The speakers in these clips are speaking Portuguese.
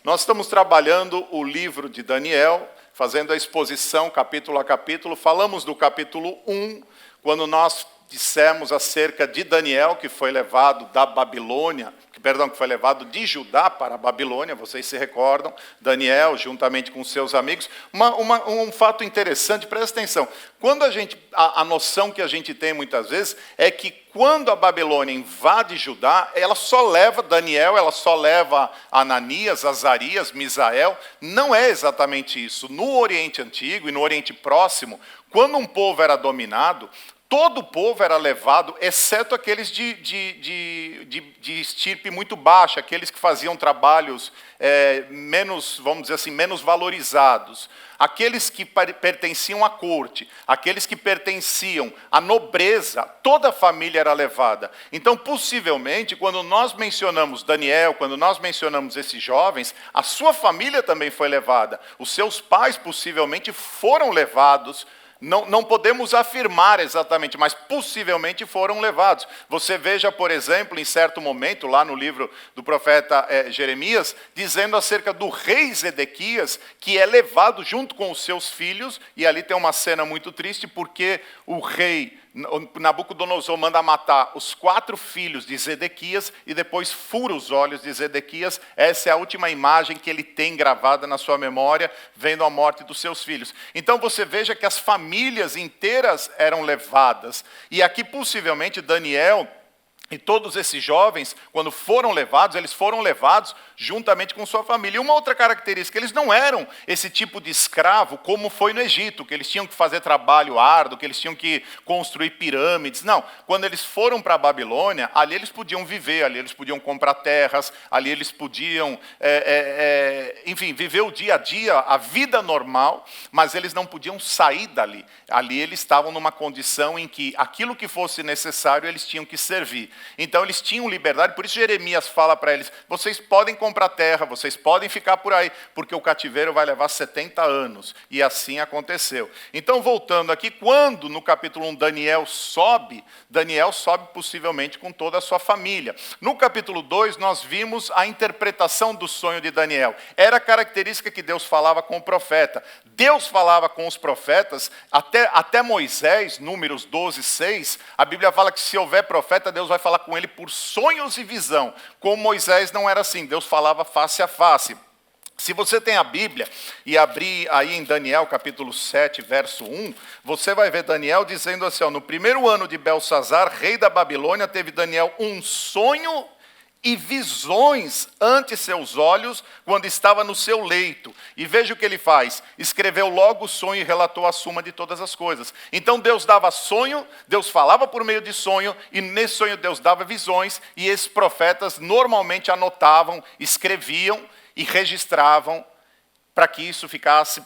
Nós estamos trabalhando o livro de Daniel, fazendo a exposição capítulo a capítulo. Falamos do capítulo 1, quando nós dissemos acerca de Daniel, que foi levado da Babilônia, que foi levado de Judá para a Babilônia, vocês se recordam, Daniel, juntamente com seus amigos. Um fato interessante, presta atenção, quando a noção que a gente tem muitas vezes é que quando a Babilônia invade Judá, ela só leva Daniel, ela só leva Ananias, Azarias, Misael. Não é exatamente isso. No Oriente Antigo e no Oriente Próximo, quando um povo era dominado, todo o povo era levado, exceto aqueles de estirpe muito baixa, aqueles que faziam trabalhos menos, vamos dizer assim, menos valorizados. Aqueles que pertenciam à corte, aqueles que pertenciam à nobreza, toda a família era levada. Então, possivelmente, quando nós mencionamos Daniel, quando nós mencionamos esses jovens, a sua família também foi levada. Os seus pais, possivelmente, foram levados. Não podemos afirmar exatamente, mas possivelmente foram levados. Você veja, por exemplo, em certo momento, lá no livro do profeta Jeremias, dizendo acerca do rei Zedequias, que é levado junto com os seus filhos, e ali tem uma cena muito triste, porque o rei Nabucodonosor manda matar os 4 filhos de Zedequias e depois fura os olhos de Zedequias. Essa é a última imagem que ele tem gravada na sua memória, vendo a morte dos seus filhos. Então você veja que as famílias inteiras eram levadas. E aqui possivelmente Daniel e todos esses jovens, quando foram levados, eles foram levados juntamente com sua família. E uma outra característica, eles não eram esse tipo de escravo como foi no Egito, que eles tinham que fazer trabalho árduo, que eles tinham que construir pirâmides. Não, quando eles foram para a Babilônia, ali eles podiam viver, ali eles podiam comprar terras, ali eles podiam, enfim, viver o dia a dia, a vida normal, mas eles não podiam sair dali. Ali eles estavam numa condição em que aquilo que fosse necessário, eles tinham que servir. Então eles tinham liberdade, por isso Jeremias fala para eles, vocês podem comprar terra, vocês podem ficar por aí, porque o cativeiro vai levar 70 anos. E assim aconteceu. Então voltando aqui, quando no capítulo 1 Daniel sobe possivelmente com toda a sua família. No capítulo 2 nós vimos a interpretação do sonho de Daniel. Era a característica que Deus falava com o profeta. Deus falava com os profetas, até Moisés, Números 12, 6, a Bíblia fala que se houver profeta, Deus vai falar com ele por sonhos e visão. Com Moisés não era assim, Deus falava face a face. Se você tem a Bíblia e abrir aí em Daniel capítulo 7, verso 1, você vai ver Daniel dizendo assim, no primeiro ano de Belsazar, rei da Babilônia, teve Daniel um sonho e visões ante seus olhos, quando estava no seu leito. E veja o que ele faz. Escreveu logo o sonho e relatou a suma de todas as coisas. Então Deus dava sonho, Deus falava por meio de sonho, e nesse sonho Deus dava visões, e esses profetas normalmente anotavam, escreviam e registravam, para que isso ficasse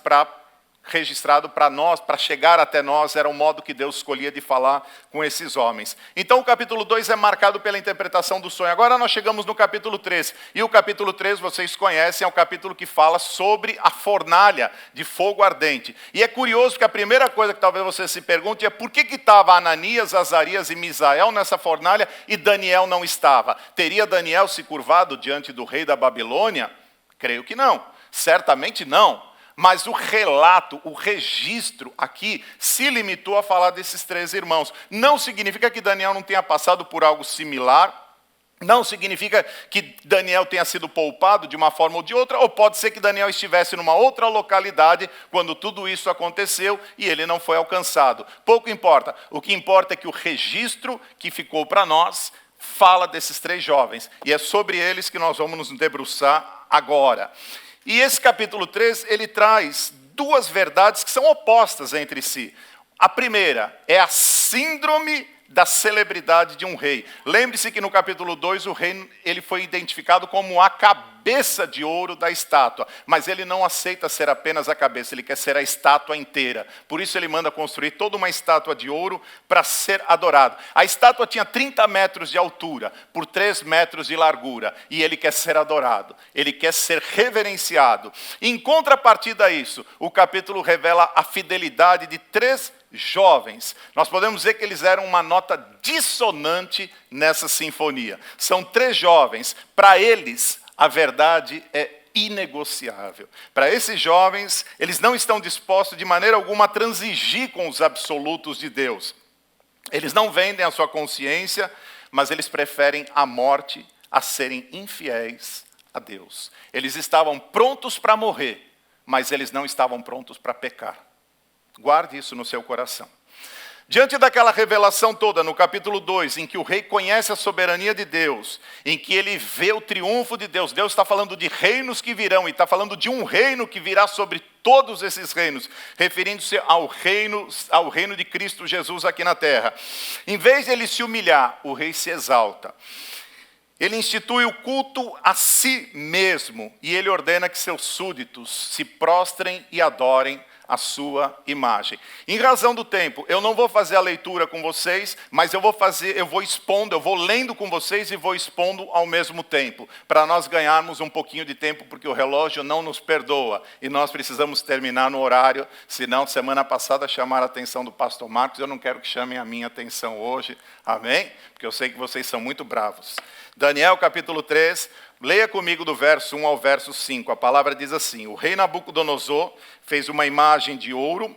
registrado para nós, para chegar até nós, era o modo que Deus escolhia de falar com esses homens. Então o capítulo 2 é marcado pela interpretação do sonho. Agora nós chegamos no capítulo 3, e o capítulo 3 vocês conhecem, é o capítulo que fala sobre a fornalha de fogo ardente. E é curioso que a primeira coisa que talvez você se pergunte é por que estava Ananias, Azarias e Misael nessa fornalha e Daniel não estava? Teria Daniel se curvado diante do rei da Babilônia? Creio que não, certamente não. Mas o relato, o registro aqui se limitou a falar desses 3 irmãos. Não significa que Daniel não tenha passado por algo similar, não significa que Daniel tenha sido poupado de uma forma ou de outra, ou pode ser que Daniel estivesse numa outra localidade quando tudo isso aconteceu e ele não foi alcançado. Pouco importa. O que importa é que o registro que ficou para nós fala desses 3 jovens. E é sobre eles que nós vamos nos debruçar agora. E esse capítulo 3, ele traz 2 verdades que são opostas entre si. A primeira é a síndrome da celebridade de um rei. Lembre-se que no capítulo 2 o rei ele foi identificado como a cabeça de ouro da estátua, mas ele não aceita ser apenas a cabeça, ele quer ser a estátua inteira. Por isso ele manda construir toda uma estátua de ouro para ser adorado. A estátua tinha 30 metros de altura, por 3 metros de largura, e ele quer ser adorado, ele quer ser reverenciado. Em contrapartida a isso, o capítulo revela a fidelidade de 3 jovens. Nós podemos dizer que eles eram uma nota dissonante nessa sinfonia. São 3 jovens. Para eles, a verdade é inegociável. Para esses jovens, eles não estão dispostos de maneira alguma a transigir com os absolutos de Deus. Eles não vendem a sua consciência, mas eles preferem a morte a serem infiéis a Deus. Eles estavam prontos para morrer, mas eles não estavam prontos para pecar. Guarde isso no seu coração. Diante daquela revelação toda, no capítulo 2, em que o rei conhece a soberania de Deus, em que ele vê o triunfo de Deus, Deus está falando de reinos que virão, e está falando de um reino que virá sobre todos esses reinos, referindo-se ao reino de Cristo Jesus aqui na terra. Em vez de ele se humilhar, o rei se exalta. Ele institui o culto a si mesmo, e ele ordena que seus súditos se prostrem e adorem a sua imagem. Em razão do tempo, eu não vou fazer a leitura com vocês, mas eu vou lendo com vocês e vou expondo ao mesmo tempo, para nós ganharmos um pouquinho de tempo, porque o relógio não nos perdoa, e nós precisamos terminar no horário, senão semana passada chamaram a atenção do pastor Marcos, eu não quero que chamem a minha atenção hoje, amém? Porque eu sei que vocês são muito bravos. Daniel capítulo 3, leia comigo do verso 1 ao verso 5. A palavra diz assim: o rei Nabucodonosor fez uma imagem de ouro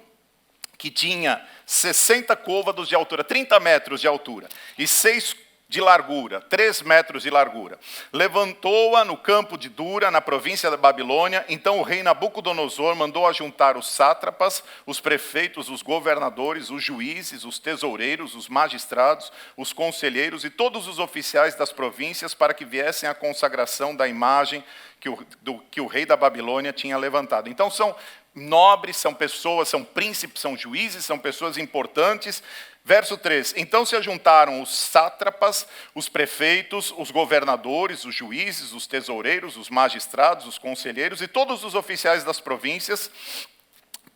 que tinha 60 côvados de altura, 30 metros de altura, e 6 de largura, 3 metros de largura. Levantou-a no campo de Dura, na província da Babilônia. Então o rei Nabucodonosor mandou ajuntar os sátrapas, os prefeitos, os governadores, os juízes, os tesoureiros, os magistrados, os conselheiros e todos os oficiais das províncias para que viessem à consagração da imagem que o rei da Babilônia tinha levantado. Então são nobres, são pessoas, são príncipes, são juízes, são pessoas importantes. Verso 3, então se ajuntaram os sátrapas, os prefeitos, os governadores, os juízes, os tesoureiros, os magistrados, os conselheiros e todos os oficiais das províncias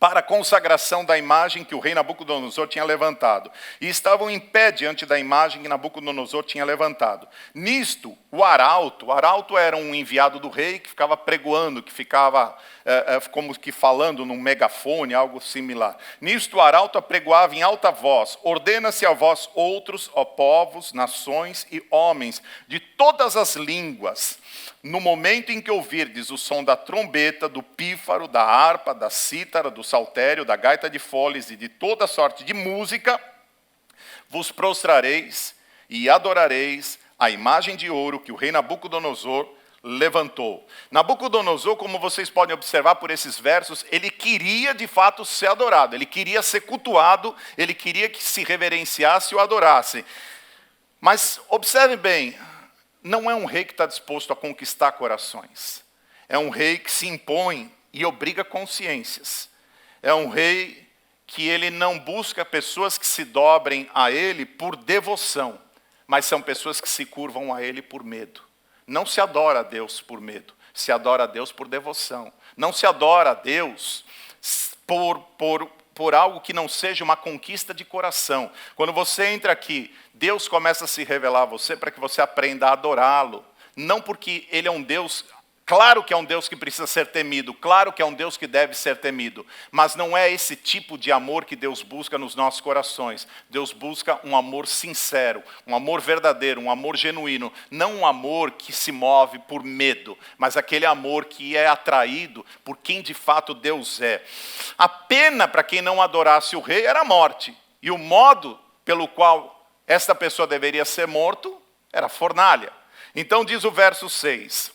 para a consagração da imagem que o rei Nabucodonosor tinha levantado. E estavam em pé diante da imagem que Nabucodonosor tinha levantado. Nisto, o arauto era um enviado do rei que ficava pregoando, que ficava como que falando num megafone, algo similar. Nisto, o arauto apregoava em alta voz: ordena-se a vós outros, ó povos, nações e homens, de todas as línguas, no momento em que ouvirdes o som da trombeta, do pífaro, da harpa, da cítara, do saltério, da gaita de foles e de toda sorte de música, vos prostrareis e adorareis a imagem de ouro que o rei Nabucodonosor levantou. Nabucodonosor, como vocês podem observar por esses versos, ele queria de fato ser adorado, ele queria ser cultuado, ele queria que se reverenciasse e o adorasse. Mas observem bem, não é um rei que está disposto a conquistar corações. É um rei que se impõe e obriga consciências. É um rei que ele não busca pessoas que se dobrem a ele por devoção, mas são pessoas que se curvam a ele por medo. Não se adora a Deus por medo, se adora a Deus por devoção. Não se adora a Deus por algo que não seja uma conquista de coração. Quando você entra aqui, Deus começa a se revelar a você para que você aprenda a adorá-lo. Não porque ele é um Deus, claro que é um Deus que precisa ser temido, claro que é um Deus que deve ser temido, mas não é esse tipo de amor que Deus busca nos nossos corações. Deus busca um amor sincero, um amor verdadeiro, um amor genuíno, não um amor que se move por medo, mas aquele amor que é atraído por quem de fato Deus é. A pena para quem não adorasse o rei era a morte, e o modo pelo qual esta pessoa deveria ser morto era fornalha. Então diz o verso 6,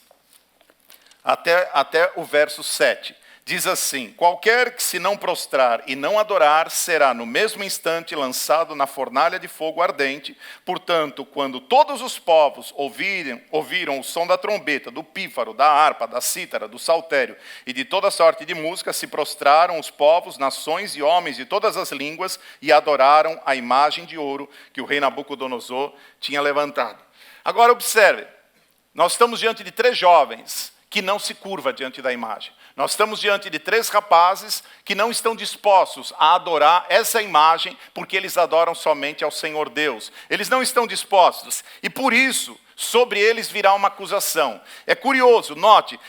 até o verso 7. Diz assim: qualquer que se não prostrar e não adorar, será no mesmo instante lançado na fornalha de fogo ardente. Portanto, quando todos os povos ouviram o som da trombeta, do pífaro, da harpa, da cítara, do saltério e de toda sorte de música, se prostraram os povos, nações e homens de todas as línguas e adoraram a imagem de ouro que o rei Nabucodonosor tinha levantado. Agora observe, nós estamos diante de 3 jovens que não se curva diante da imagem. Nós estamos diante de 3 rapazes que não estão dispostos a adorar essa imagem, porque eles adoram somente ao Senhor Deus. Eles não estão dispostos, e por isso, sobre eles virá uma acusação. É curioso, note,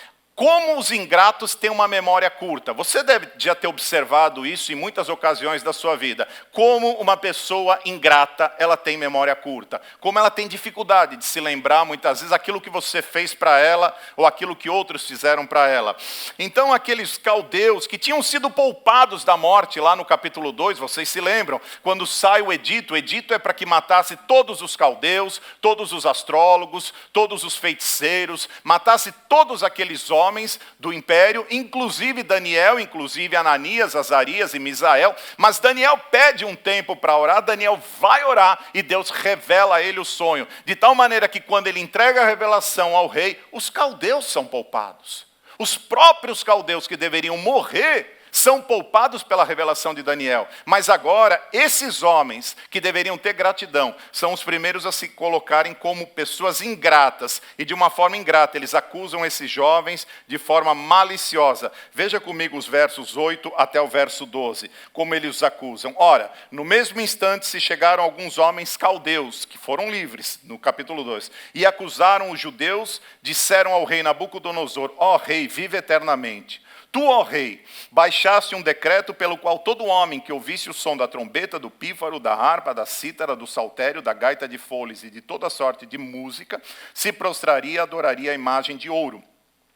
Como os ingratos têm uma memória curta. Você deve já ter observado isso em muitas ocasiões da sua vida. Como uma pessoa ingrata, ela tem memória curta. Como ela tem dificuldade de se lembrar, muitas vezes, aquilo que você fez para ela ou aquilo que outros fizeram para ela. Então, aqueles caldeus que tinham sido poupados da morte lá no capítulo 2, vocês se lembram? Quando sai o edito é para que matasse todos os caldeus, todos os astrólogos, todos os feiticeiros, matasse todos aqueles homens do império, inclusive Daniel, inclusive Ananias, Azarias e Misael, mas Daniel pede um tempo para orar, Daniel vai orar e Deus revela a ele o sonho, de tal maneira que quando ele entrega a revelação ao rei, os caldeus são poupados. Os próprios caldeus que deveriam morrer são poupados pela revelação de Daniel. Mas agora, esses homens que deveriam ter gratidão, são os primeiros a se colocarem como pessoas ingratas. E de uma forma ingrata, eles acusam esses jovens de forma maliciosa. Veja comigo os versos 8 até o verso 12, como eles os acusam. Ora, no mesmo instante se chegaram alguns homens caldeus, que foram livres, no capítulo 2, e acusaram os judeus, disseram ao rei Nabucodonosor: ó rei, vive eternamente. Tu, ó rei, baixaste um decreto pelo qual todo homem que ouvisse o som da trombeta, do pífaro, da harpa, da cítara, do saltério, da gaita de foles e de toda sorte de música, se prostraria e adoraria a imagem de ouro.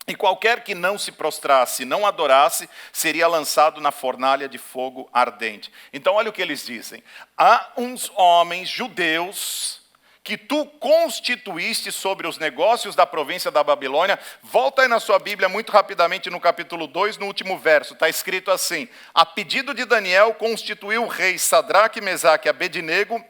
E qualquer que não se prostrasse, não adorasse, seria lançado na fornalha de fogo ardente. Então, olha o que eles dizem. Há uns homens judeus que tu constituíste sobre os negócios da província da Babilônia. Volta aí na sua Bíblia muito rapidamente no capítulo 2, no último verso. Está escrito assim: a pedido de Daniel, constituiu o rei Sadraque, Mesaque e Abednego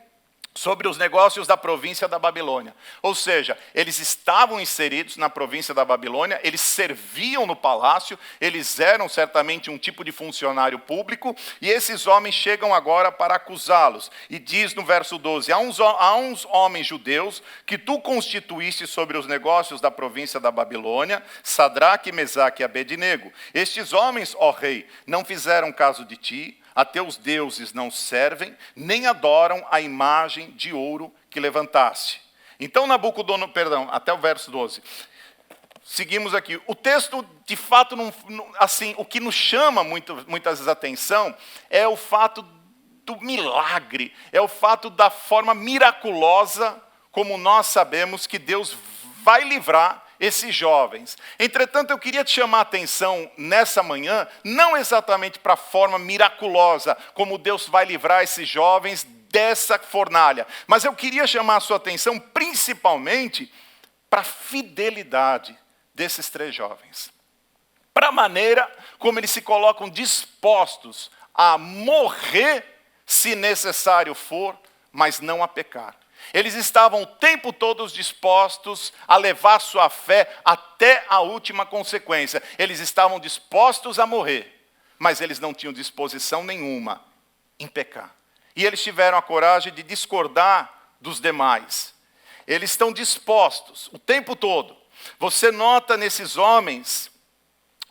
sobre os negócios da província da Babilônia. Ou seja, eles estavam inseridos na província da Babilônia, eles serviam no palácio, eles eram certamente um tipo de funcionário público, e esses homens chegam agora para acusá-los. E diz no verso 12, há uns homens judeus que tu constituíste sobre os negócios da província da Babilônia, Sadraque, Mesaque e Abednego. Estes homens, ó rei, não fizeram caso de ti, a teus deuses não servem, nem adoram a imagem de ouro que levantaste. Então até o verso 12. Seguimos aqui. O texto, de fato, assim, o que nos chama muitas vezes a atenção é o fato do milagre, é o fato da forma miraculosa como nós sabemos que Deus vai livrar esses jovens. Entretanto, eu queria te chamar a atenção nessa manhã, não exatamente para a forma miraculosa, como Deus vai livrar esses jovens dessa fornalha, mas eu queria chamar a sua atenção principalmente para a fidelidade desses 3 jovens. Para a maneira como eles se colocam dispostos a morrer, se necessário for, mas não a pecar. Eles estavam o tempo todo dispostos a levar sua fé até a última consequência. Eles estavam dispostos a morrer, mas eles não tinham disposição nenhuma em pecar. E eles tiveram a coragem de discordar dos demais. Eles estão dispostos o tempo todo. Você nota nesses homens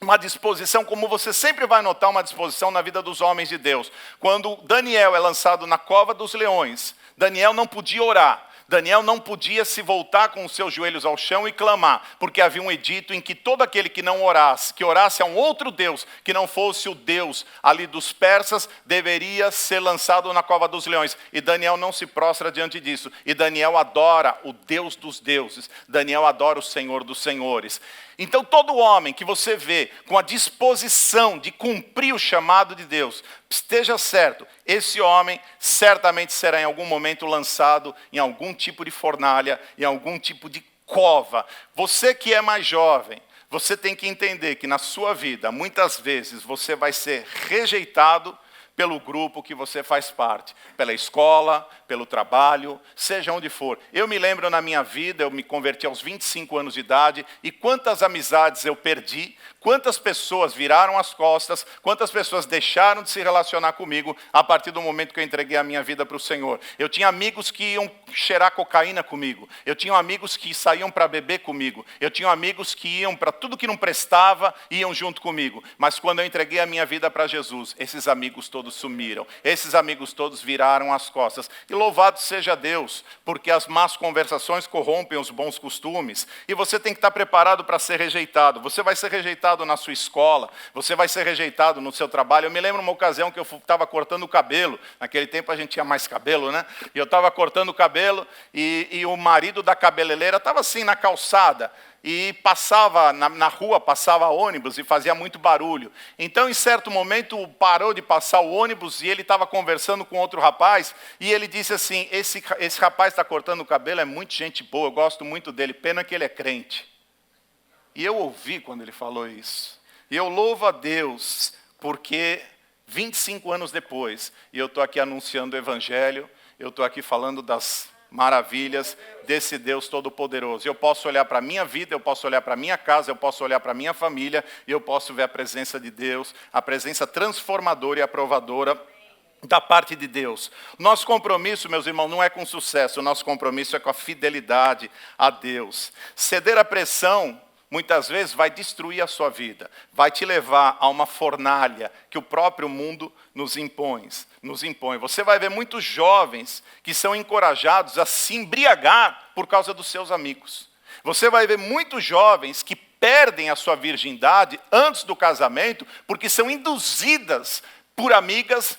uma disposição, como você sempre vai notar uma disposição na vida dos homens de Deus. Quando Daniel é lançado na cova dos leões, Daniel não podia orar. Daniel não podia se voltar com os seus joelhos ao chão e clamar, porque havia um edito em que todo aquele que não orasse, que orasse a um outro Deus, que não fosse o Deus ali dos persas, deveria ser lançado na cova dos leões. E Daniel não se prostra diante disso. E Daniel adora o Deus dos deuses. Daniel adora o Senhor dos senhores. Então todo homem que você vê com a disposição de cumprir o chamado de Deus, esteja certo, esse homem certamente será em algum momento lançado em algum tipo de fornalha, em algum tipo de cova. Você que é mais jovem, você tem que entender que na sua vida, muitas vezes, você vai ser rejeitado pelo grupo que você faz parte, pela escola, pelo trabalho, seja onde for. Eu me lembro na minha vida, eu me converti aos 25 anos de idade, e quantas amizades eu perdi, quantas pessoas viraram as costas, quantas pessoas deixaram de se relacionar comigo a partir do momento que eu entreguei a minha vida para o Senhor. Eu tinha amigos que iam cheirar cocaína comigo, eu tinha amigos que saíam para beber comigo, eu tinha amigos que iam para tudo que não prestava, iam junto comigo. Mas quando eu entreguei a minha vida para Jesus, esses amigos todos todos sumiram. Esses amigos todos viraram as costas. E louvado seja Deus, porque as más conversações corrompem os bons costumes. E você tem que estar preparado para ser rejeitado. Você vai ser rejeitado na sua escola, você vai ser rejeitado no seu trabalho. Eu me lembro uma ocasião que eu estava cortando o cabelo. Naquele tempo a gente tinha mais cabelo, né? E eu estava cortando o cabelo e o marido da cabeleireira estava assim na calçada. E passava, na rua, passava ônibus e fazia muito barulho. Então, em certo momento, parou de passar o ônibus e ele estava conversando com outro rapaz, e ele disse assim, esse rapaz está cortando o cabelo, é muito gente boa, eu gosto muito dele, pena que ele é crente. E eu ouvi quando ele falou isso. E eu louvo a Deus, porque 25 anos depois, e eu estou aqui anunciando o Evangelho, eu estou aqui falando das maravilhas desse Deus Todo-Poderoso. Eu posso olhar para a minha vida, eu posso olhar para a minha casa, eu posso olhar para a minha família, e eu posso ver a presença de Deus, a presença transformadora e aprovadora da parte de Deus. Nosso compromisso, meus irmãos, não é com sucesso, o nosso compromisso é com a fidelidade a Deus. Ceder à pressão, muitas vezes, vai destruir a sua vida, vai te levar a uma fornalha que o próprio mundo nos impõe. Você vai ver muitos jovens que são encorajados a se embriagar por causa dos seus amigos. Você vai ver muitos jovens que perdem a sua virgindade antes do casamento porque são induzidas por amigas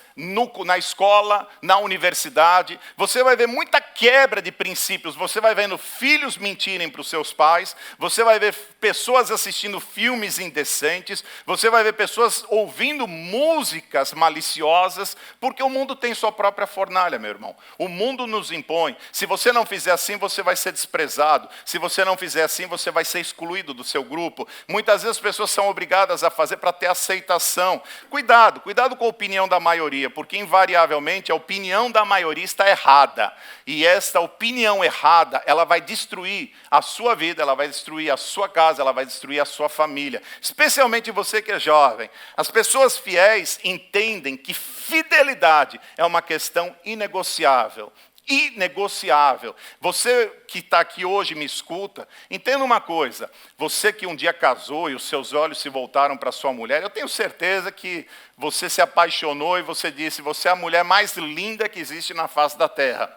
na escola, na universidade. Você vai ver muita quebra de princípios. Você vai vendo filhos mentirem para os seus pais. Você vai ver pessoas assistindo filmes indecentes. Você vai ver pessoas ouvindo músicas maliciosas, porque o mundo tem sua própria fornalha, meu irmão. O mundo nos impõe. Se você não fizer assim, você vai ser desprezado. Se você não fizer assim, você vai ser excluído do seu grupo. Muitas vezes as pessoas são obrigadas a fazer para ter aceitação. Cuidado com a opinião da maioria, porque invariavelmente a opinião da maioria está errada. E esta opinião errada, ela vai destruir a sua vida, ela vai destruir a sua casa, ela vai destruir a sua família. Especialmente você que é jovem. As pessoas fiéis entendem que fidelidade é uma questão inegociável. Inegociável. Você que está aqui hoje e me escuta, entenda uma coisa, você que um dia casou e os seus olhos se voltaram para sua mulher, eu tenho certeza que você se apaixonou e você disse, você é a mulher mais linda que existe na face da terra.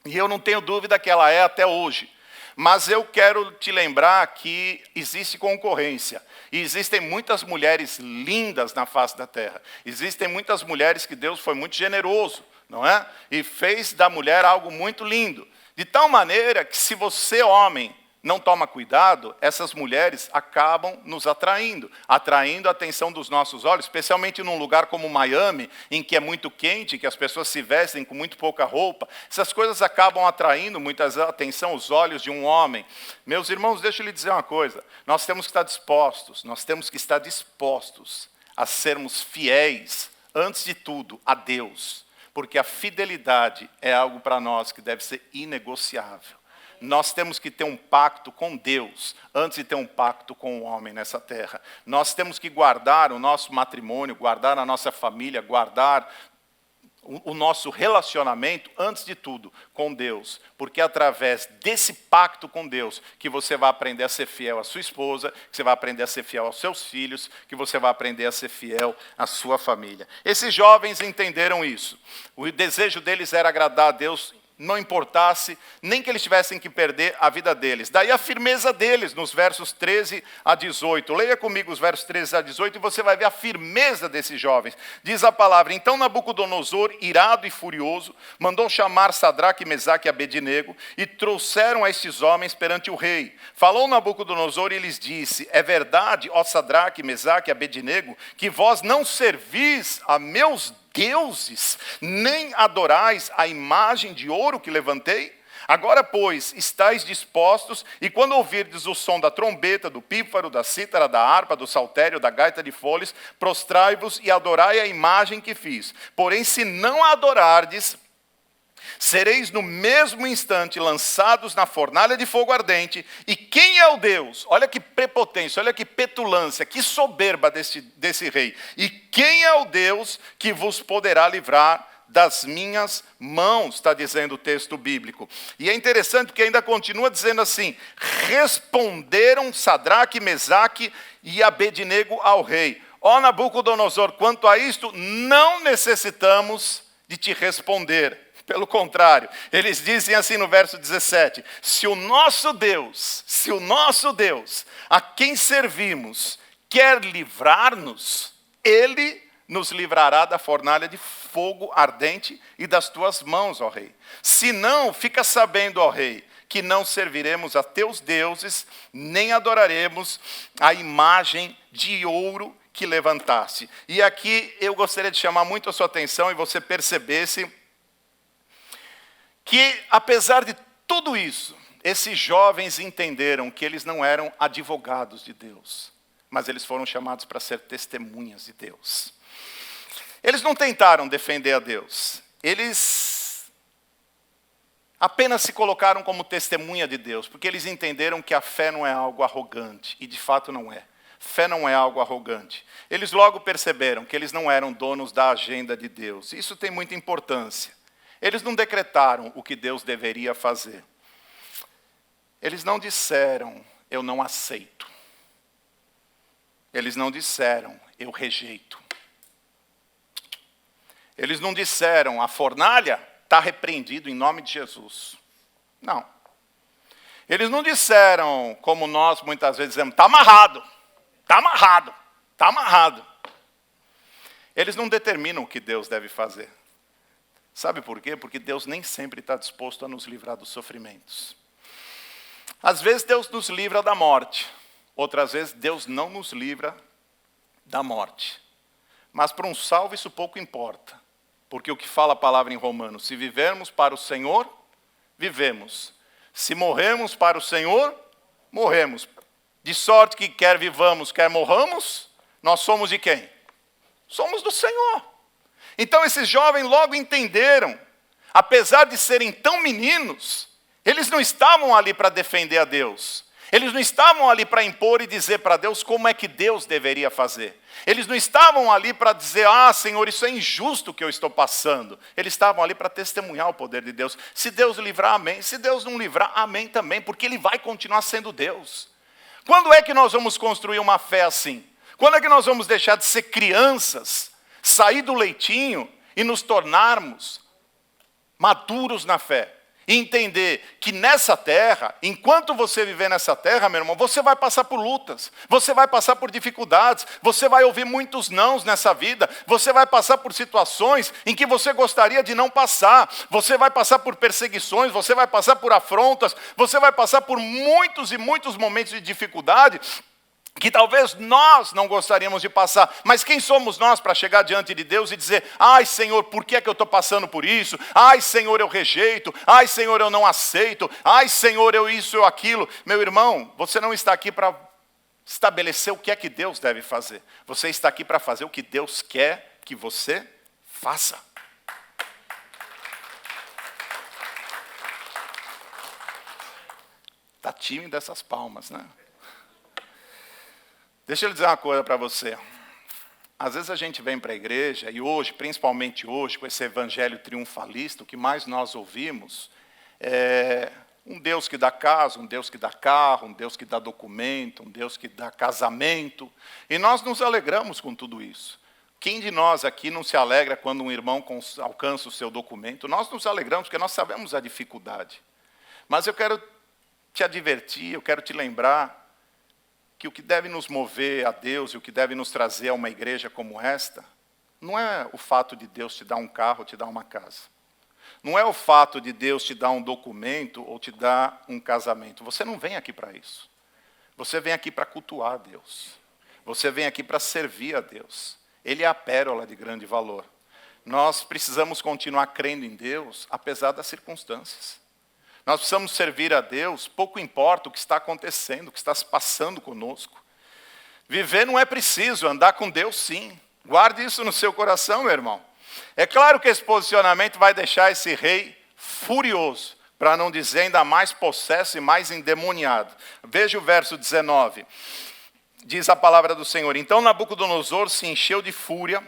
E eu não tenho dúvida que ela é até hoje. Mas eu quero te lembrar que existe concorrência. E existem muitas mulheres lindas na face da terra. Existem muitas mulheres que Deus foi muito generoso, não é? E fez da mulher algo muito lindo. De tal maneira que se você, homem, não toma cuidado, essas mulheres acabam nos atraindo a atenção dos nossos olhos, especialmente num lugar como Miami, em que é muito quente, que as pessoas se vestem com muito pouca roupa. Essas coisas acabam atraindo muitas atenção os olhos de um homem. Meus irmãos, deixa eu lhe dizer uma coisa. Nós temos que estar dispostos a sermos fiéis, antes de tudo, a Deus. Porque a fidelidade é algo para nós que deve ser inegociável. Nós temos que ter um pacto com Deus, antes de ter um pacto com o homem nessa terra. Nós temos que guardar o nosso matrimônio, guardar a nossa família, guardar o nosso relacionamento, antes de tudo, com Deus. Porque é através desse pacto com Deus que você vai aprender a ser fiel à sua esposa, que você vai aprender a ser fiel aos seus filhos, que você vai aprender a ser fiel à sua família. Esses jovens entenderam isso. O desejo deles era agradar a Deus, não importasse, nem que eles tivessem que perder a vida deles. Daí a firmeza deles, nos versos 13 a 18. Leia comigo os versos 13 a 18 e você vai ver a firmeza desses jovens. Diz a palavra, então Nabucodonosor, irado e furioso, mandou chamar Sadraque, Mesaque e Abednego e trouxeram estes homens perante o rei. Falou Nabucodonosor e lhes disse, é verdade, ó Sadraque, Mesaque e Abednego, que vós não servis a meus deuses, nem adorais a imagem de ouro que levantei? Agora, pois, estáis dispostos, e quando ouvirdes o som da trombeta, do pífaro, da cítara, da harpa, do saltério, da gaita de foles, prostrai-vos e adorai a imagem que fiz. Porém, se não a adorardes, sereis no mesmo instante lançados na fornalha de fogo ardente. E quem é o Deus? Olha que prepotência, olha que petulância, que soberba desse rei. E quem é o Deus que vos poderá livrar das minhas mãos, está dizendo o texto bíblico. E é interessante porque ainda continua dizendo assim, responderam Sadraque, Mesaque e Abednego ao rei. ó Nabucodonosor, quanto a isto, não necessitamos de te responder. Pelo contrário, eles dizem assim no verso 17, se o nosso Deus, a quem servimos, quer livrar-nos, ele nos livrará da fornalha de fogo ardente e das tuas mãos, ó rei. Se não, fica sabendo, ó rei, que não serviremos a teus deuses, nem adoraremos a imagem de ouro que levantaste. E aqui eu gostaria de chamar muito a sua atenção e você percebesse que, apesar de tudo isso, esses jovens entenderam que eles não eram advogados de Deus, mas eles foram chamados para ser testemunhas de Deus. Eles não tentaram defender a Deus, eles apenas se colocaram como testemunha de Deus, porque eles entenderam que a fé não é algo arrogante, e de fato não é. Fé não é algo arrogante. Eles logo perceberam que eles não eram donos da agenda de Deus. Isso tem muita importância. Eles não decretaram o que Deus deveria fazer. Eles não disseram, eu não aceito. Eles não disseram, eu rejeito. Eles não disseram, a fornalha está repreendido em nome de Jesus. Não. Eles não disseram, como nós muitas vezes dizemos, está amarrado, está amarrado, está amarrado. Eles não determinam o que Deus deve fazer. Sabe por quê? Porque Deus nem sempre está disposto a nos livrar dos sofrimentos. Às vezes Deus nos livra da morte. Outras vezes Deus não nos livra da morte. Mas para um salvo isso pouco importa. Porque o que fala a palavra em Romanos, se vivermos para o Senhor, vivemos. Se morrermos para o Senhor, morremos. De sorte que quer vivamos, quer morramos, nós somos de quem? Somos do Senhor. Então esses jovens logo entenderam, apesar de serem tão meninos, eles não estavam ali para defender a Deus. Eles não estavam ali para impor e dizer para Deus como é que Deus deveria fazer. Eles não estavam ali para dizer, Senhor, isso é injusto o que eu estou passando. Eles estavam ali para testemunhar o poder de Deus. Se Deus livrar, amém. Se Deus não livrar, amém também, porque Ele vai continuar sendo Deus. Quando é que nós vamos construir uma fé assim? Quando é que nós vamos deixar de ser crianças, sair do leitinho e nos tornarmos maduros na fé? E entender que nessa terra, enquanto você viver nessa terra, meu irmão, você vai passar por lutas, você vai passar por dificuldades, você vai ouvir muitos nãos nessa vida, você vai passar por situações em que você gostaria de não passar, você vai passar por perseguições, você vai passar por afrontas, você vai passar por muitos e muitos momentos de dificuldade, que talvez nós não gostaríamos de passar, mas quem somos nós para chegar diante de Deus e dizer, ai Senhor, por que é que eu estou passando por isso? Ai Senhor, eu rejeito, ai Senhor, eu não aceito, ai Senhor, eu isso, eu aquilo. Meu irmão, você não está aqui para estabelecer o que é que Deus deve fazer, você está aqui para fazer o que Deus quer que você faça. Está tímido essas palmas, né? Deixa eu dizer uma coisa para você. Às vezes a gente vem para a igreja, e hoje, principalmente hoje, com esse evangelho triunfalista, o que mais nós ouvimos é um Deus que dá casa, um Deus que dá carro, um Deus que dá documento, um Deus que dá casamento. E nós nos alegramos com tudo isso. Quem de nós aqui não se alegra quando um irmão alcança o seu documento? Nós nos alegramos porque nós sabemos a dificuldade. Mas eu quero te advertir, eu quero te lembrar que o que deve nos mover a Deus e o que deve nos trazer a uma igreja como esta, não é o fato de Deus te dar um carro ou te dar uma casa. Não é o fato de Deus te dar um documento ou te dar um casamento. Você não vem aqui para isso. Você vem aqui para cultuar a Deus. Você vem aqui para servir a Deus. Ele é a pérola de grande valor. Nós precisamos continuar crendo em Deus, apesar das circunstâncias. Nós precisamos servir a Deus, pouco importa o que está acontecendo, o que está se passando conosco. Viver não é preciso, andar com Deus sim. Guarde isso no seu coração, meu irmão. É claro que esse posicionamento vai deixar esse rei furioso, para não dizer ainda mais possesso e mais endemoniado. Veja o verso 19. Diz a palavra do Senhor, então Nabucodonosor se encheu de fúria,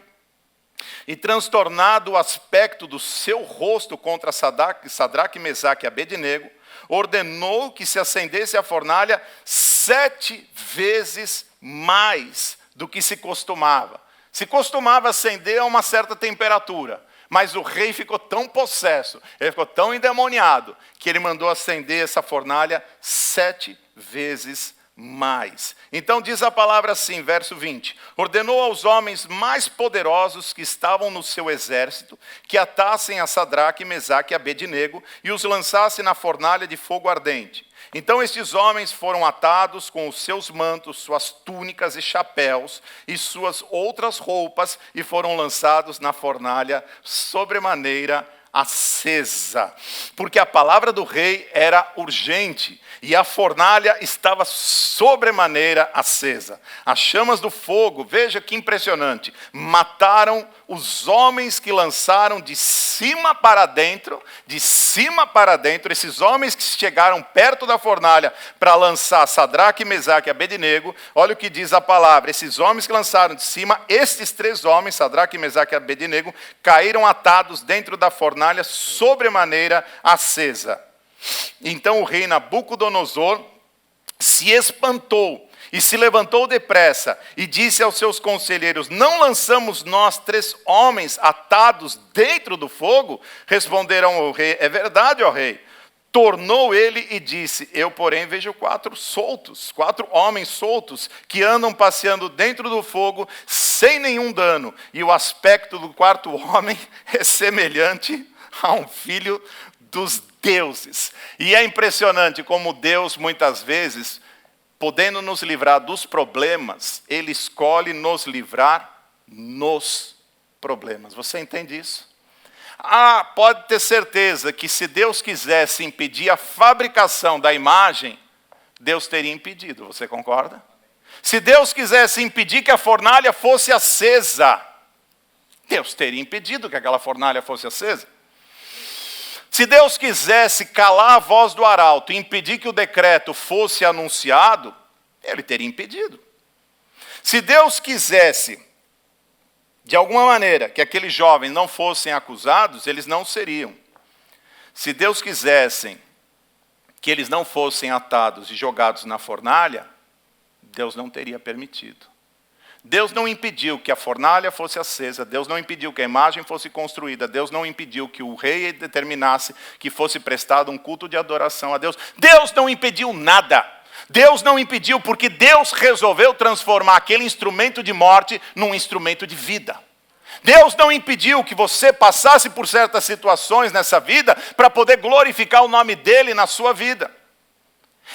e transtornado o aspecto do seu rosto contra Sadraque, Mesaque e Abednego, ordenou que se acendesse a fornalha 7 vezes mais do que se costumava. Se costumava acender a uma certa temperatura, mas o rei ficou tão possesso, ele ficou tão endemoniado, que ele mandou acender essa fornalha 7 vezes mais. Então diz a palavra assim, verso 20: ordenou aos homens mais poderosos que estavam no seu exército, que atassem a Sadraque, Mesaque e Abednego, e os lançassem na fornalha de fogo ardente. Então estes homens foram atados com os seus mantos, suas túnicas e chapéus, e suas outras roupas, e foram lançados na fornalha sobremaneira acesa, porque a palavra do rei era urgente, e a fornalha estava sobremaneira acesa. As chamas do fogo, veja que impressionante, mataram os homens que lançaram de cima para dentro, esses homens que chegaram perto da fornalha para lançar Sadraque, Mesaque e Abednego. Olha o que diz a palavra: esses homens que lançaram de cima, estes 3 homens, Sadraque, Mesaque e Abednego, caíram atados dentro da fornalha sobremaneira acesa. Então o rei Nabucodonosor se espantou e se levantou depressa e disse aos seus conselheiros: não lançamos nós 3 homens atados dentro do fogo? Responderam ao rei: é verdade, ó rei. Tornou ele e disse: eu, porém, vejo 4 homens soltos, que andam passeando dentro do fogo sem nenhum dano. E o aspecto do 4º homem é semelhante a um filho dos deuses. E é impressionante como Deus, muitas vezes, podendo nos livrar dos problemas, Ele escolhe nos livrar nos problemas. Você entende isso? Pode ter certeza que se Deus quisesse impedir a fabricação da imagem, Deus teria impedido. Você concorda? Se Deus quisesse impedir que a fornalha fosse acesa, Deus teria impedido que aquela fornalha fosse acesa. Se Deus quisesse calar a voz do arauto e impedir que o decreto fosse anunciado, Ele teria impedido. Se Deus quisesse, de alguma maneira, que aqueles jovens não fossem acusados, eles não seriam. Se Deus quisesse que eles não fossem atados e jogados na fornalha, Deus não teria permitido. Deus não impediu que a fornalha fosse acesa, Deus não impediu que a imagem fosse construída, Deus não impediu que o rei determinasse que fosse prestado um culto de adoração a Deus. Deus não impediu nada. Deus não impediu, porque Deus resolveu transformar aquele instrumento de morte num instrumento de vida. Deus não impediu que você passasse por certas situações nessa vida para poder glorificar o nome dele na sua vida.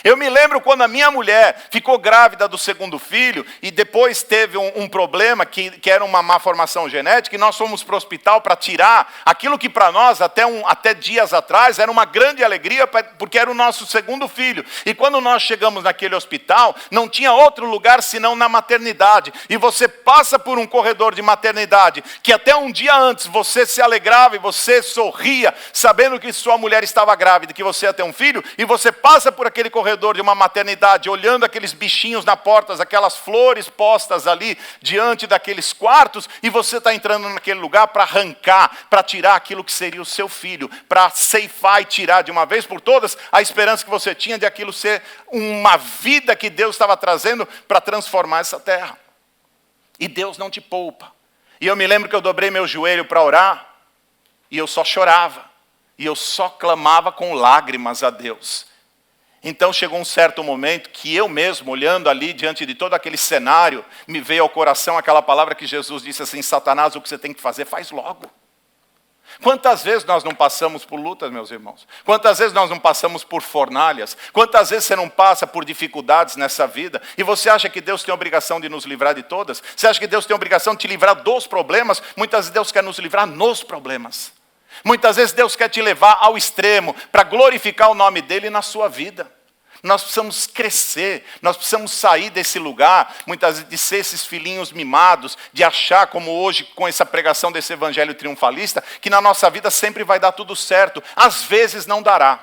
Eu me lembro quando a minha mulher ficou grávida do 2º filho e depois teve um problema que era uma má formação genética, e nós fomos para o hospital para tirar aquilo que para nós até dias atrás era uma grande alegria, porque era o nosso 2º filho. E quando nós chegamos naquele hospital, não tinha outro lugar senão na maternidade. E você passa por um corredor de maternidade que até um dia antes você se alegrava e você sorria, sabendo que sua mulher estava grávida, que você ia ter um filho, e você passa por aquele corredor de uma maternidade, olhando aqueles bichinhos na porta, aquelas flores postas ali diante daqueles quartos, e você está entrando naquele lugar para arrancar, para tirar aquilo que seria o seu filho, para ceifar e tirar de uma vez por todas a esperança que você tinha de aquilo ser uma vida que Deus estava trazendo para transformar essa terra. E Deus não te poupa. E eu me lembro que eu dobrei meu joelho para orar, e eu só chorava, e eu só clamava com lágrimas a Deus. Então chegou um certo momento que eu mesmo, olhando ali diante de todo aquele cenário, me veio ao coração aquela palavra que Jesus disse assim: Satanás, o que você tem que fazer, faz logo. Quantas vezes nós não passamos por lutas, meus irmãos? Quantas vezes nós não passamos por fornalhas? Quantas vezes você não passa por dificuldades nessa vida? E você acha que Deus tem a obrigação de nos livrar de todas? Você acha que Deus tem a obrigação de te livrar dos problemas? Muitas vezes Deus quer nos livrar nos problemas. Muitas vezes Deus quer te levar ao extremo para glorificar o nome dele na sua vida. Nós precisamos crescer, nós precisamos sair desse lugar, muitas vezes de ser esses filhinhos mimados, de achar, como hoje com essa pregação desse evangelho triunfalista, que na nossa vida sempre vai dar tudo certo. Às vezes não dará.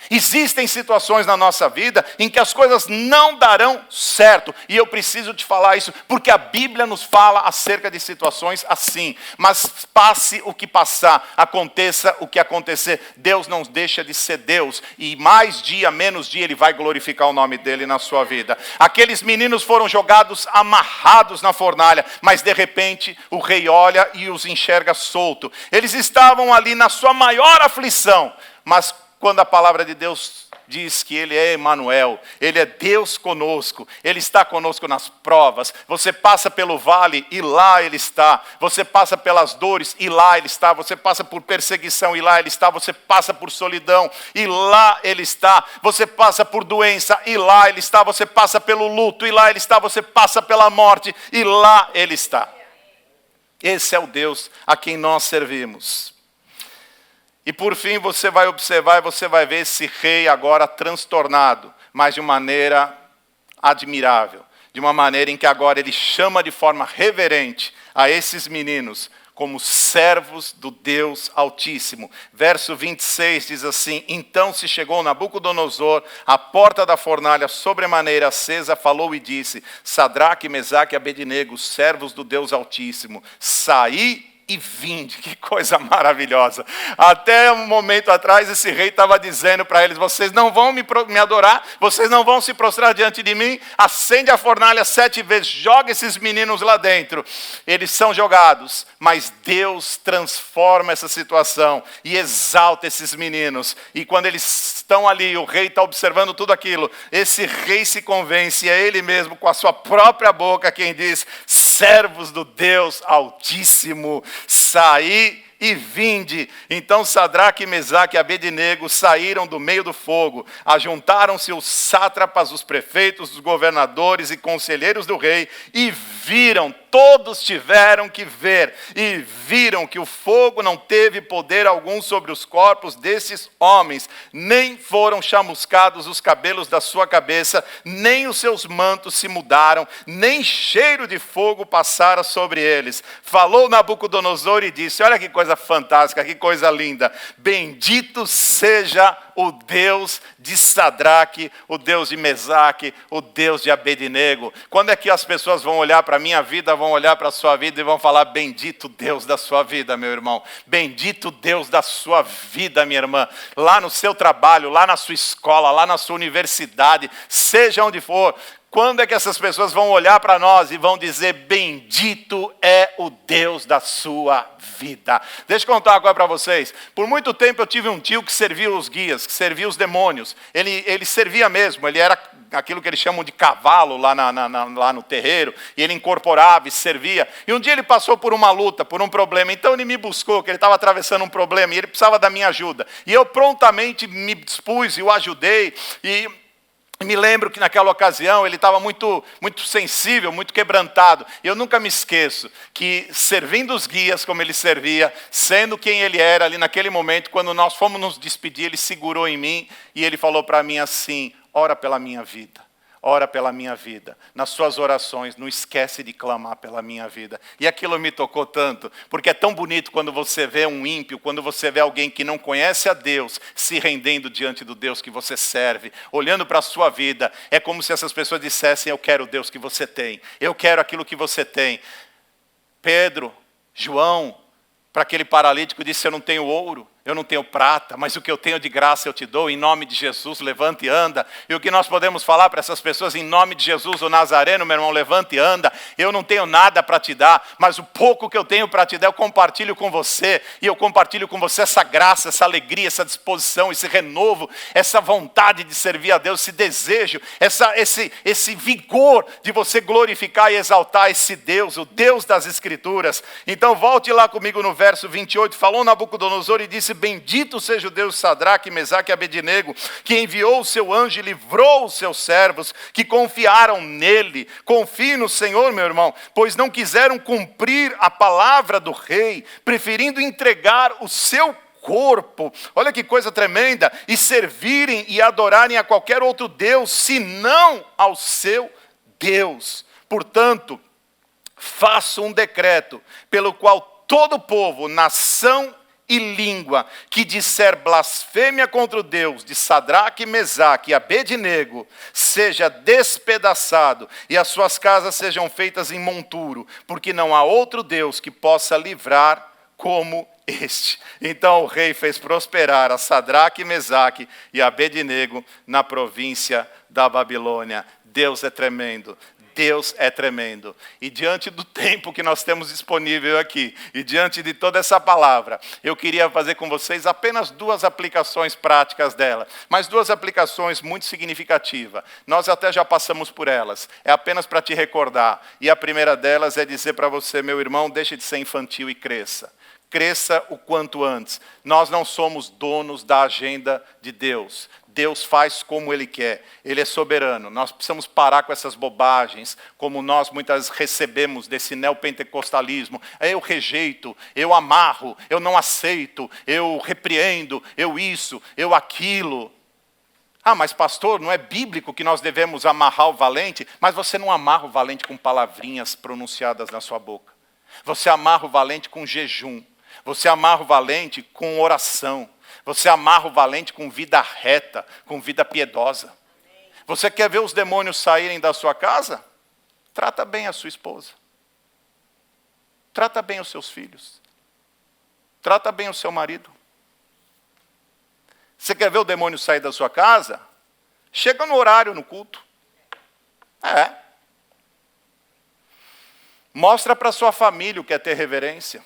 Existem situações na nossa vida em que as coisas não darão certo. E eu preciso te falar isso, porque a Bíblia nos fala acerca de situações assim. Mas passe o que passar, aconteça o que acontecer, Deus não deixa de ser Deus. E mais dia, menos dia, Ele vai glorificar o nome dEle na sua vida. Aqueles meninos foram jogados amarrados na fornalha, mas de repente o rei olha e os enxerga solto. Eles estavam ali na sua maior aflição, mas quando a palavra de Deus diz que Ele é Emanuel, Ele é Deus conosco, Ele está conosco nas provas. Você passa pelo vale e lá Ele está. Você passa pelas dores e lá Ele está. Você passa por perseguição e lá Ele está. Você passa por solidão e lá Ele está. Você passa por doença e lá Ele está. Você passa pelo luto e lá Ele está. Você passa pela morte e lá Ele está. Esse é o Deus a quem nós servimos. E por fim você vai observar e você vai ver esse rei agora transtornado, mas de maneira admirável. De uma maneira em que agora ele chama de forma reverente a esses meninos como servos do Deus Altíssimo. Verso 26 diz assim: então se chegou Nabucodonosor à porta da fornalha sobremaneira acesa, falou e disse: Sadraque, Mesaque e Abednego, servos do Deus Altíssimo, saí e vinde. Que coisa maravilhosa. Até um momento atrás esse rei estava dizendo para eles: vocês não vão me adorar, vocês não vão se prostrar diante de mim, acende a fornalha 7 vezes, joga esses meninos lá dentro. Eles são jogados, mas Deus transforma essa situação e exalta esses meninos. E quando eles estão ali, o rei está observando tudo aquilo, esse rei se convence, é ele mesmo com a sua própria boca quem diz: servos do Deus Altíssimo, saí e vinde. Então Sadraque, Mesaque e Abednego saíram do meio do fogo. Ajuntaram-se os sátrapas, os prefeitos, os governadores e conselheiros do rei e viram, todos tiveram que ver, e viram que o fogo não teve poder algum sobre os corpos desses homens, nem foram chamuscados os cabelos da sua cabeça, nem os seus mantos se mudaram, nem cheiro de fogo passara sobre eles. Falou Nabucodonosor e disse: olha que coisa fantástica, que coisa linda. Bendito seja o Deus de Sadraque, o Deus de Mesaque, o Deus de Abednego. Quando é que as pessoas vão olhar para a minha vida, vão olhar para a sua vida e vão falar: bendito Deus da sua vida, meu irmão. Bendito Deus da sua vida, minha irmã. Lá no seu trabalho, lá na sua escola, lá na sua universidade, seja onde for. Quando é que essas pessoas vão olhar para nós e vão dizer: bendito é o Deus da sua vida? Deixa eu contar uma coisa para vocês. Por muito tempo eu tive um tio que servia os guias, que servia os demônios. Ele servia mesmo, ele era aquilo que eles chamam de cavalo lá no terreiro, e ele incorporava e servia. E um dia ele passou por uma luta, por um problema, então ele me buscou, que ele estava atravessando um problema, e ele precisava da minha ajuda. E eu prontamente me dispus e o ajudei, e me lembro que naquela ocasião ele estava muito sensível, muito quebrantado. E eu nunca me esqueço que, servindo os guias como ele servia, sendo quem ele era ali naquele momento, quando nós fomos nos despedir, ele segurou em mim e ele falou para mim assim: ora pela minha vida. Ora pela minha vida. Nas suas orações, não esquece de clamar pela minha vida. E aquilo me tocou tanto, porque é tão bonito quando você vê um ímpio, quando você vê alguém que não conhece a Deus, se rendendo diante do Deus que você serve, olhando para a sua vida. É como se essas pessoas dissessem: eu quero o Deus que você tem, eu quero aquilo que você tem. Pedro, João, para aquele paralítico, disse: eu não tenho ouro, eu não tenho prata, mas o que eu tenho de graça eu te dou, em nome de Jesus, levante e anda. E o que nós podemos falar para essas pessoas: em nome de Jesus, o Nazareno, meu irmão, levante e anda. Eu não tenho nada para te dar, mas o pouco que eu tenho para te dar, eu compartilho com você. E eu compartilho com você essa graça, essa alegria, essa disposição, esse renovo, essa vontade de servir a Deus, esse desejo, esse vigor de você glorificar e exaltar esse Deus, o Deus das Escrituras. Então volte lá comigo no verso 28, falou Nabucodonosor e disse: bendito seja o Deus de Sadraque, Mesaque e Abednego, que enviou o seu anjo e livrou os seus servos, que confiaram nele. Confie no Senhor, meu irmão, pois não quiseram cumprir a palavra do rei, preferindo entregar o seu corpo, olha que coisa tremenda, e servirem e adorarem a qualquer outro Deus, senão ao seu Deus. Portanto, faço um decreto, pelo qual todo povo, nação e língua que disser blasfêmia contra o Deus de Sadraque, Mesaque e Abednego seja despedaçado e as suas casas sejam feitas em monturo, porque não há outro Deus que possa livrar como este. Então o rei fez prosperar a Sadraque, Mesaque e Abednego na província da Babilônia. Deus é tremendo. Deus é tremendo. E diante do tempo que nós temos disponível aqui, e diante de toda essa palavra, eu queria fazer com vocês apenas 2 aplicações práticas dela, mas 2 aplicações muito significativas. Nós até já passamos por elas, é apenas para te recordar. E a primeira delas é dizer para você, meu irmão, deixe de ser infantil e cresça. Cresça o quanto antes. Nós não somos donos da agenda de Deus. Deus faz como Ele quer. Ele é soberano. Nós precisamos parar com essas bobagens, como nós muitas vezes recebemos desse neopentecostalismo. Eu rejeito, eu amarro, eu não aceito, eu repreendo, eu isso, eu aquilo. Ah, mas pastor, não é bíblico que nós devemos amarrar o valente? Mas você não amarra o valente com palavrinhas pronunciadas na sua boca. Você amarra o valente com jejum. Você amarra o valente com oração. Você amarra o valente com vida reta, com vida piedosa. Você quer ver os demônios saírem da sua casa? Trata bem a sua esposa. Trata bem os seus filhos. Trata bem o seu marido. Você quer ver o demônio sair da sua casa? Chega no horário no culto. Mostra para sua família o que é ter reverência.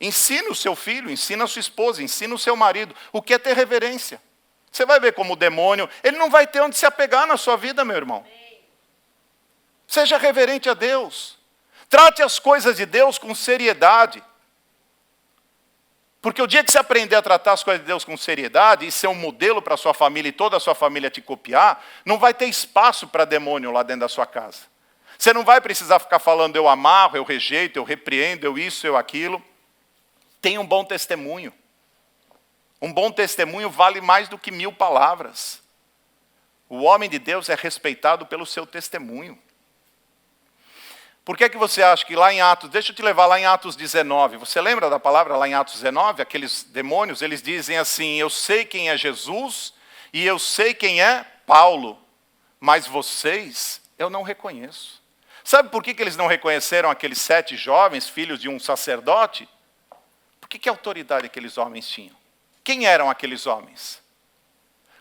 Ensina o seu filho, ensina a sua esposa, ensina o seu marido o que é ter reverência. Você vai ver como o demônio, ele não vai ter onde se apegar na sua vida, meu irmão. Seja reverente a Deus. Trate as coisas de Deus com seriedade. Porque o dia que você aprender a tratar as coisas de Deus com seriedade e ser um modelo para a sua família e toda a sua família te copiar, não vai ter espaço para demônio lá dentro da sua casa. Você não vai precisar ficar falando eu amarro, eu rejeito, eu repreendo, eu isso, eu aquilo. Tenha um bom testemunho. Um bom testemunho vale mais do que 1000 palavras. O homem de Deus é respeitado pelo seu testemunho. Por que você acha que lá em Atos, deixa eu te levar lá em Atos 19, você lembra da palavra lá em Atos 19? Aqueles demônios, eles dizem assim, eu sei quem é Jesus e eu sei quem é Paulo, mas vocês eu não reconheço. Sabe por que eles não reconheceram aqueles 7 jovens, filhos de um sacerdote? Por que autoridade aqueles homens tinham? Quem eram aqueles homens?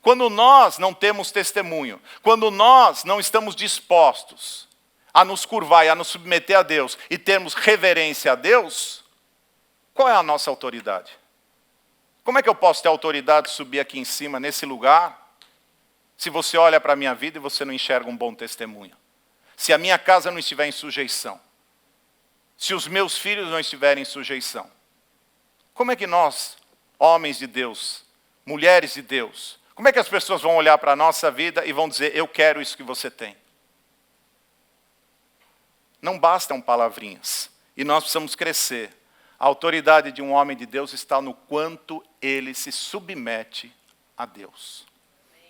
Quando nós não temos testemunho, quando nós não estamos dispostos a nos curvar e a nos submeter a Deus e termos reverência a Deus, qual é a nossa autoridade? Como é que eu posso ter autoridade de subir aqui em cima, nesse lugar, se você olha para a minha vida e você não enxerga um bom testemunho? Se a minha casa não estiver em sujeição, se os meus filhos não estiverem em sujeição, como é que nós, homens de Deus, mulheres de Deus, como é que as pessoas vão olhar para a nossa vida e vão dizer, eu quero isso que você tem? Não bastam palavrinhas. E nós precisamos crescer. A autoridade de um homem de Deus está no quanto ele se submete a Deus.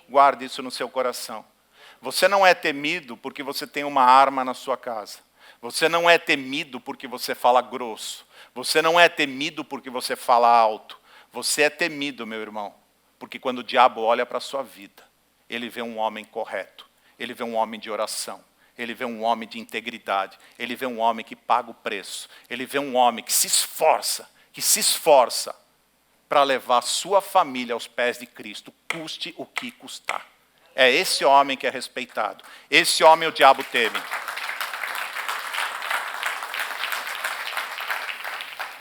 Guarde isso no seu coração. Você não é temido porque você tem uma arma na sua casa. Você não é temido porque você fala grosso. Você não é temido porque você fala alto. Você é temido, meu irmão, porque quando o diabo olha para a sua vida, ele vê um homem correto, ele vê um homem de oração, ele vê um homem de integridade, ele vê um homem que paga o preço, ele vê um homem que se esforça para levar a sua família aos pés de Cristo, custe o que custar. É esse homem que é respeitado. Esse homem o diabo teme.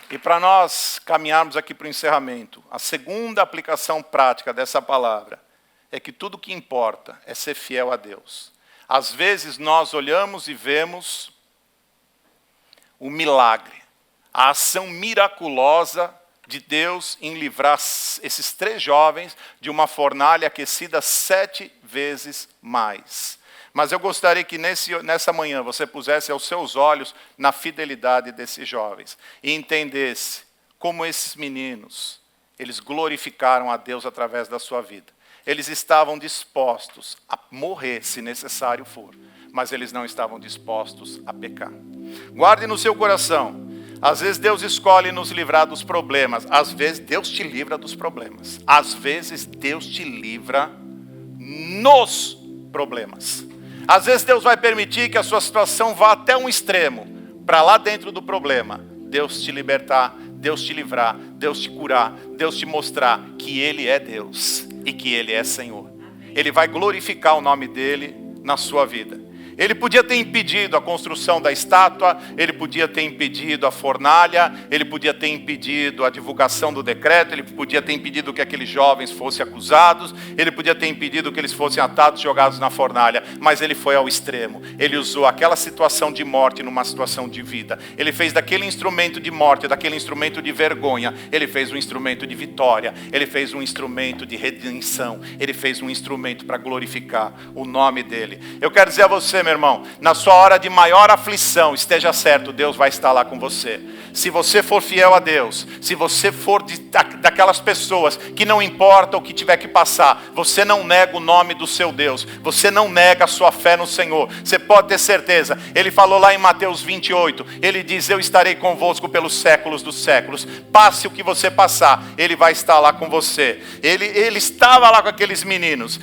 E para nós caminharmos aqui para o encerramento, a segunda aplicação prática dessa palavra é que tudo que importa é ser fiel a Deus. Às vezes nós olhamos e vemos o milagre, a ação miraculosa de Deus em livrar esses 3 jovens de uma fornalha aquecida 7 vezes mais. Mas eu gostaria que nessa manhã você pusesse os seus olhos na fidelidade desses jovens e entendesse como esses meninos, eles glorificaram a Deus através da sua vida. Eles estavam dispostos a morrer, se necessário for, mas eles não estavam dispostos a pecar. Guarde no seu coração, Às vezes Deus escolhe nos livrar dos problemas. Às vezes Deus te livra dos problemas. Às vezes Deus te livra nos problemas. Às vezes Deus vai permitir que a sua situação vá até um extremo, para lá dentro do problema. Deus te libertar, Deus te livrar, Deus te curar, Deus te mostrar que Ele é Deus e que Ele é Senhor. Ele vai glorificar o nome dEle na sua vida. Ele podia ter impedido a construção da estátua, ele podia ter impedido a fornalha, ele podia ter impedido a divulgação do decreto, ele podia ter impedido que aqueles jovens fossem acusados, ele podia ter impedido que eles fossem atados e jogados na fornalha, mas ele foi ao extremo. Ele usou aquela situação de morte numa situação de vida. Ele fez daquele instrumento de morte, daquele instrumento de vergonha, ele fez um instrumento de vitória, ele fez um instrumento de redenção, ele fez um instrumento para glorificar o nome dele. Eu quero dizer a você, meu irmão, na sua hora de maior aflição, esteja certo, Deus vai estar lá com você. Se você for fiel a Deus, se você for daquelas pessoas que não importa o que tiver que passar, você não nega o nome do seu Deus, você não nega a sua fé no Senhor, você pode ter certeza. Ele falou lá em Mateus 28, ele diz: eu estarei convosco pelos séculos dos séculos. Passe o que você passar, ele vai estar lá com você. Ele estava lá com aqueles meninos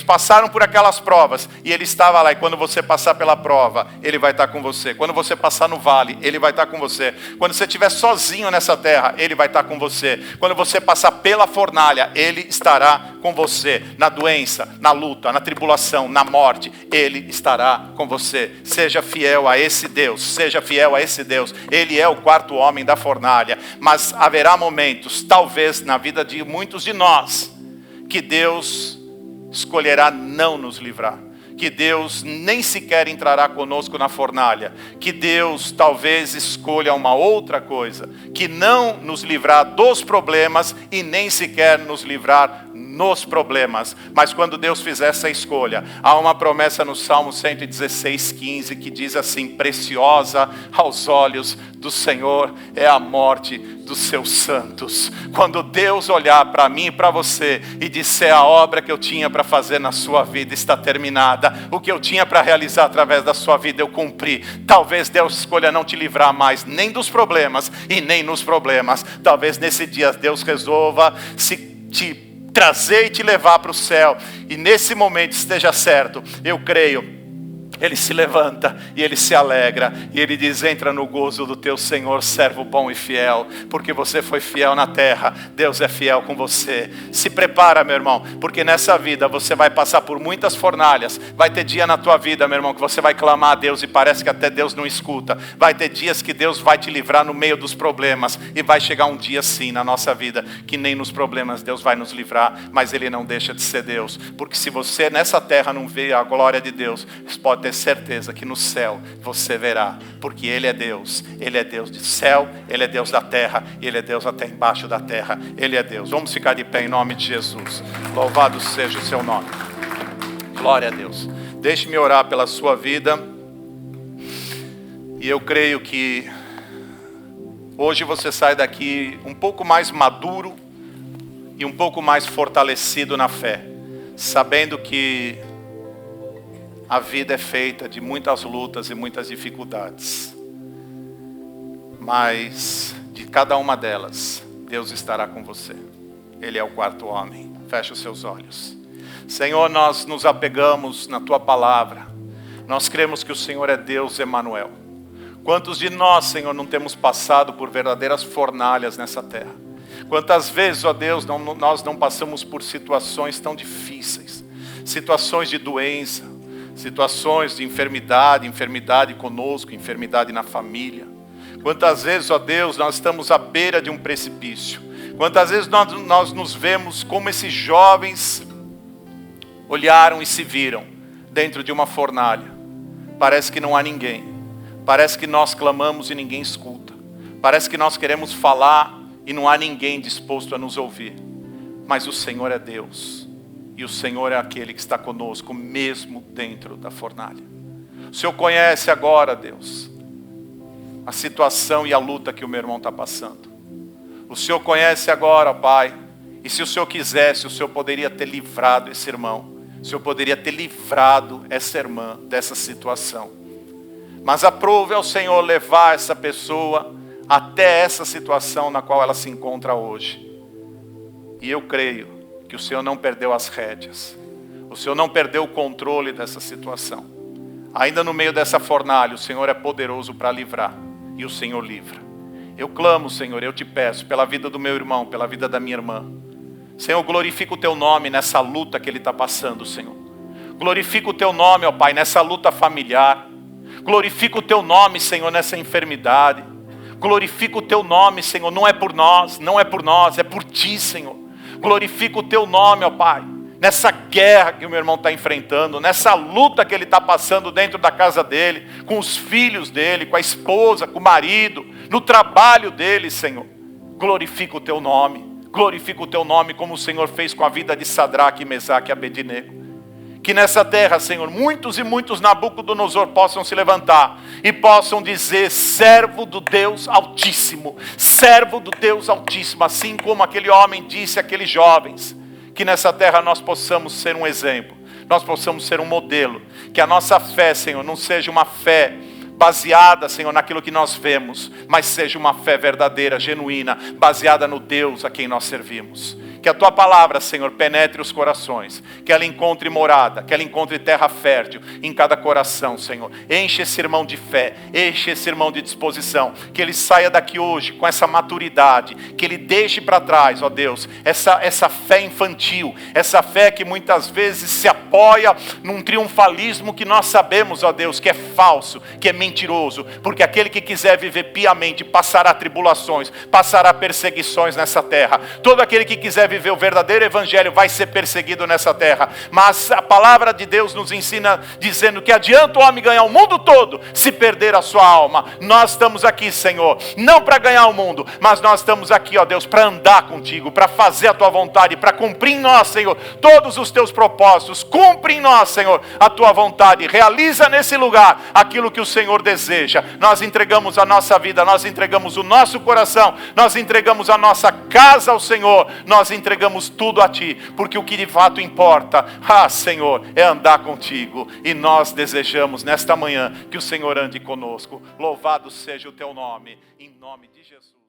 passaram por aquelas provas, e ele estava lá. E quando você passar pela prova, ele vai estar com você. Quando você passar no vale, ele vai estar com você. Quando você estiver sozinho nessa terra, ele vai estar com você. Quando você passar pela fornalha, ele estará com você. Na doença, na luta, na tribulação, na morte, ele estará com você. Seja fiel a esse Deus, seja fiel a esse Deus. Ele é o quarto homem da fornalha. Mas haverá momentos, talvez na vida de muitos de nós, que Deus escolherá não nos livrar, que Deus nem sequer entrará conosco na fornalha, que Deus talvez escolha uma outra coisa, que não nos livrar dos problemas e nem sequer nos livrar nos problemas. Mas quando Deus fizer essa escolha, há uma promessa no Salmo 116:15 que diz assim: preciosa aos olhos do Senhor é a morte dos seus santos. Quando Deus olhar para mim e para você e disser: a obra que eu tinha para fazer na sua vida está terminada, o que eu tinha para realizar através da sua vida eu cumpri. Talvez Deus escolha não te livrar mais nem dos problemas e nem nos problemas. Talvez nesse dia Deus resolva te trazer e te levar para o céu. E nesse momento, esteja certo, eu creio, ele se levanta e ele se alegra e ele diz: entra no gozo do teu Senhor, servo bom e fiel, porque você foi fiel na terra, Deus é fiel com você. Se prepara, meu irmão, porque nessa vida você vai passar por muitas fornalhas. Vai ter dia na tua vida, meu irmão, que você vai clamar a Deus e parece que até Deus não escuta. Vai ter dias que Deus vai te livrar no meio dos problemas, e vai chegar um dia sim na nossa vida que nem nos problemas Deus vai nos livrar, mas Ele não deixa de ser Deus. Porque se você nessa terra não vê a glória de Deus, você pode ter certeza que no céu você verá, porque Ele é Deus do céu, Ele é Deus da terra, e Ele é Deus até embaixo da terra, Ele é Deus. Vamos ficar de pé em nome de Jesus. Louvado seja o seu nome. Glória a Deus. Deixe-me orar pela sua vida, e eu creio que hoje você sai daqui um pouco mais maduro e um pouco mais fortalecido na fé, sabendo que a vida é feita de muitas lutas e muitas dificuldades, mas de cada uma delas, Deus estará com você. Ele é o quarto homem. Feche os seus olhos. Senhor, nós nos apegamos na Tua palavra. Nós cremos que o Senhor é Deus Emanuel. Quantos de nós, Senhor, não temos passado por verdadeiras fornalhas nessa terra? Quantas vezes, ó Deus, nós não passamos por situações tão difíceis, situações de doença, situações de enfermidade conosco, enfermidade na família. Quantas vezes, ó Deus, nós estamos à beira de um precipício. Quantas vezes nós nos vemos como esses jovens olharam e se viram dentro de uma fornalha. Parece que não há ninguém. Parece que nós clamamos e ninguém escuta. Parece que nós queremos falar e não há ninguém disposto a nos ouvir. Mas o Senhor é Deus. E o Senhor é aquele que está conosco, mesmo dentro da fornalha. O Senhor conhece agora, Deus, a situação e a luta que o meu irmão está passando. O Senhor conhece agora, Pai. E se o Senhor quisesse, o Senhor poderia ter livrado esse irmão. O Senhor poderia ter livrado essa irmã dessa situação. Mas aprove ao Senhor levar essa pessoa até essa situação na qual ela se encontra hoje. E eu creio que o Senhor não perdeu as rédeas. O Senhor não perdeu o controle dessa situação. Ainda no meio dessa fornalha, o Senhor é poderoso para livrar. E o Senhor livra. Eu clamo, Senhor, eu te peço, pela vida do meu irmão, pela vida da minha irmã. Senhor, glorifica o teu nome nessa luta que ele está passando, Senhor. Glorifica o teu nome, ó Pai, nessa luta familiar. Glorifica o teu nome, Senhor, nessa enfermidade. Glorifica o teu nome, Senhor, não é por nós, é por ti, Senhor. Glorifica o teu nome, ó Pai, nessa guerra que o meu irmão está enfrentando, nessa luta que ele está passando dentro da casa dele, com os filhos dele, com a esposa, com o marido, no trabalho dele, Senhor. Glorifica o teu nome como o Senhor fez com a vida de Sadraque, Mesaque e Abednego. Que nessa terra, Senhor, muitos e muitos Nabucodonosor possam se levantar e possam dizer: servo do Deus Altíssimo, servo do Deus Altíssimo, assim como aquele homem disse àqueles jovens. Que nessa terra nós possamos ser um exemplo, nós possamos ser um modelo, que a nossa fé, Senhor, não seja uma fé baseada, Senhor, naquilo que nós vemos, mas seja uma fé verdadeira, genuína, baseada no Deus a quem nós servimos. Que a tua palavra, Senhor, penetre os corações, que ela encontre morada, que ela encontre terra fértil em cada coração, Senhor. Enche esse irmão de fé, enche esse irmão de disposição, que ele saia daqui hoje com essa maturidade, que ele deixe para trás, ó Deus, essa fé infantil, essa fé que muitas vezes se apoia num triunfalismo que nós sabemos, ó Deus, que é falso, que é mentiroso, porque aquele que quiser viver piamente passará tribulações, passará perseguições nessa terra. Todo aquele que quiser viver o verdadeiro evangelho vai ser perseguido nessa terra. Mas a palavra de Deus nos ensina dizendo que adianta o homem ganhar o mundo todo se perder a sua alma. Nós estamos aqui, Senhor, não para ganhar o mundo, mas nós estamos aqui, ó Deus, para andar contigo, para fazer a tua vontade, para cumprir em nós, Senhor, todos os teus propósitos. Cumpre em nós, Senhor, a tua vontade. Realiza nesse lugar aquilo que o Senhor deseja. Nós entregamos a nossa vida, nós entregamos o nosso coração, nós entregamos a nossa casa ao Senhor, nós entregamos tudo a ti, porque o que de fato importa, Senhor, é andar contigo. E nós desejamos nesta manhã que o Senhor ande conosco. Louvado seja o teu nome, em nome de Jesus.